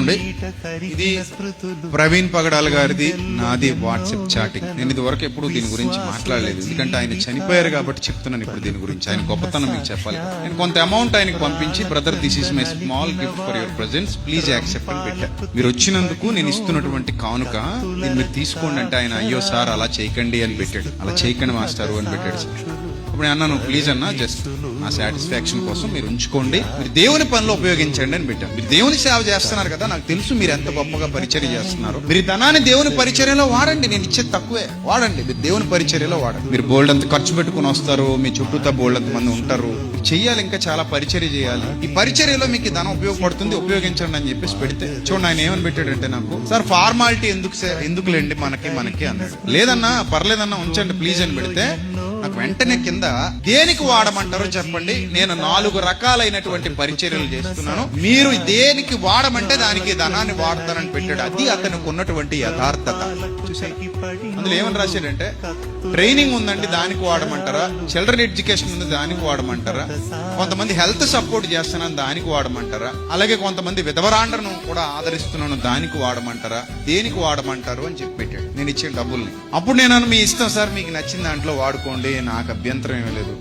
కూర్చోండి. ఇది ప్రవీణ్ పగడాల గారిది, నాది వాట్సాప్ చాటింగ్. నేను ఇది వరకు ఎప్పుడు దీని గురించి మాట్లాడలేదు, ఎందుకంటే ఆయన చనిపోయారు కాబట్టి చెప్తున్నాను ఇప్పుడు దీని గురించి. ఆయన గొప్పతనం మీకు చెప్పాలి. నేను కొంత అమౌంట్ ఆయనకు పంపించి, brother this is my small gift for your presence, please accept అని పెట్టా. మీరు వచ్చినందుకు నేను ఇస్తున్నటువంటి కానుక, దీన్ని మీరు తీసుకోండి అంటే ఆయన అయ్యో సార్ అలా చేయకండి అని పెట్టాడు. అలా చేయకండి మాస్టారు అని పెట్టాడు సార్. ఇప్పుడు నేను అన్నాను ప్లీజ్ అన్నా, జస్ట్ నా సాటిస్ఫాక్షన్ కోసం మీరు ఉంచుకోండి, మీరు దేవుని పనిలో ఉపయోగించండి అని పెట్టాను. మీరు దేవుని సేవ చేస్తున్నారు కదా, నాకు తెలుసు మీరు ఎంత గొప్పగా పరిచర్య చేస్తున్నారు. మీరు ధనాన్ని దేవుని పరిచర్యలో వాడండి, నేను ఇచ్చేది తక్కువే, వాడండి. మీరు దేవుని పరిచర్యలో వాడండి. మీరు బోల్డ్ అంత ఖర్చు పెట్టుకుని వస్తారు, మీ చుట్టూతో బోల్డ్ అంత మంది ఉంటారు, చెయ్యాలి, ఇంకా చాలా పరిచర్య చేయాలి. ఈ పరిచర్యలో మీకు ధనం ఉపయోగపడుతుంది, ఉపయోగించండి అని చెప్పేసి పెడితే చూడండి ఆయన ఏమని పెట్టాడంటే, నాకు సార్ ఫార్మాలిటీ ఎందుకులేండి మనకి అన్నాడు. లేదన్నా పర్లేదన్నా ఉంచండి ప్లీజ్ అని పెడితే నాకు వెంటనే కింద దేనికి వాడమంటారో చెప్పండి, నేను 4 రకాలైనటువంటి పరిచర్యలు చేస్తున్నాను, మీరు దేనికి వాడమంటే దానికి ధనాన్ని వాడతానని పెట్టాడు. అది అతనికి ఉన్నటువంటి యథార్థత. అందులో ఏమని రాశాడంటే, ట్రైనింగ్ ఉందండి దానికి వాడమంటారా, చిల్డ్రన్ ఎడ్యుకేషన్ ఉంది దానికి వాడమంటారా, కొంతమంది హెల్త్ సపోర్ట్ చేస్తున్నాను దానికి వాడమంటారా, అలాగే కొంతమంది విధవరాండ్రను కూడా ఆదరిస్తున్నాను దానికి వాడమంటారా, దేనికి వాడమంటారు అని చెప్పి పెట్టాడు. నేను ఇచ్చే డబ్బుల్ని. అప్పుడు నేను మీ ఇష్టం సార్, మీకు నచ్చిన దాంట్లో వాడుకోండి, నాకు అభ్యంతరం ఏమీ లేదు,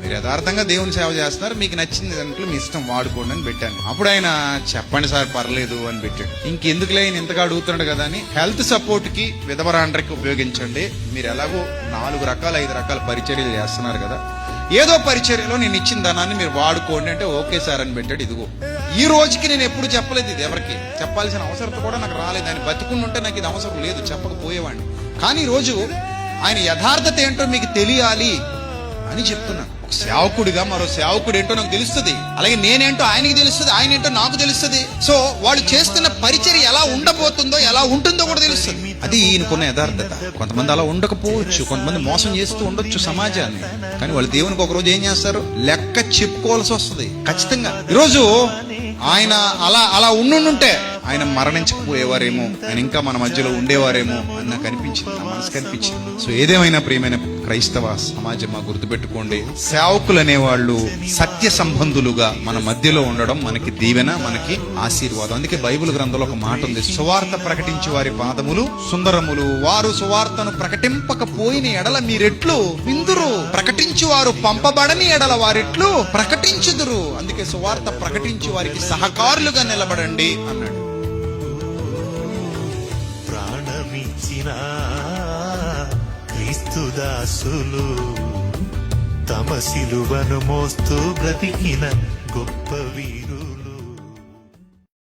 మీరు యథార్థంగా దేవుని సేవ చేస్తున్నారు, మీకు నచ్చిన దాంట్లో మీ ఇష్టం వాడుకోండి అని పెట్టాను. అప్పుడు ఆయన చెప్పండి సార్ పర్లేదు అని పెట్టాడు. ఇంకెందుకులే ఆయన ఇంతగా అడుగుతున్నాడు కదా అని, హెల్త్ సపోర్ట్ కి విధవరాండ్రకి ఉపయోగించండి, మీరు ఎలాగో 4 రకాల 5 రకాల పరిచర్యలు చేస్తున్నారు కదా, ఏదో పరిచర్యలో నేను ఇచ్చిన ధనాన్ని మీరు వాడుకోండి అంటే ఓకే సార్ అని పెట్టాడు. ఇదిగో ఈ రోజుకి నేను ఎప్పుడు చెప్పలేదు, ఇది ఎవరికి చెప్పాల్సిన అవసరం కూడా నాకు రాలేదు. ఆయన బతికుండి ఉంటే నాకు ఇది అవసరం లేదు, చెప్పకపోయేవాడిని. కానీ ఈ రోజు ఆయన యథార్థత ఏంటో మీకు తెలియాలి అని చెప్తున్నాను. ఒక సేవకుడిగా మరో సేవకుడు ఏంటో నాకు తెలుస్తుంది, అలాగే నేనేంటో ఆయనకి తెలుస్తుంది, ఆయన ఏంటో నాకు తెలుస్తుంది. సో వాళ్ళు చేస్తున్న పరిచర్య ఎలా ఉండబోతుందో, ఎలా ఉంటుందో కూడా తెలుస్తుంది. అది ఈయనకున్న యథార్థత. కొంతమంది అలా ఉండకపోవచ్చు, కొంతమంది మోసం చేస్తూ ఉండొచ్చు సమాజాన్ని, కానీ వాళ్ళు దేవునికి ఒక రోజు ఏం చేస్తారు, లెక్క చెప్పుకోవాల్సి వస్తుంది ఖచ్చితంగా. ఈరోజు ఆయన అలా ఉండుంటే ఆయన మరణించకపోయేవారేమో, ఆయన ఇంకా మన మధ్యలో ఉండేవారేమో అని నాకు అనిపించింది, నా మనసు కనిపించింది. సో ఏదేమైనా ప్రియమైన క్రైస్తవ సమాజం గుర్తుపెట్టుకోండి, సేవకులు అనేవాళ్ళు సత్య సంబంధులుగా మన మధ్యలో ఉండడం మనకి దీవెన, మనకి ఆశీర్వాదం. అందుకే బైబిల్ గ్రంథంలో ఒక మాట ఉంది, సువార్త ప్రకటించే వారి పాదములు సుందరములు, వారు సువార్తను ప్రకటింపకపోయిన ఎడల మీరెట్లు విందురు, ప్రకటించు వారు పంపబడని ఎడల వారెట్లు ప్రకటించుదురు. అందుకే సువార్త ప్రకటించే వారికి సహకారులుగా నిలబడండి అన్నాడు. ప్రాణమిచ్చిన క్రీస్తు దాసులు తమ సిలువను మోస్తూ బ్రతికిన గొప్ప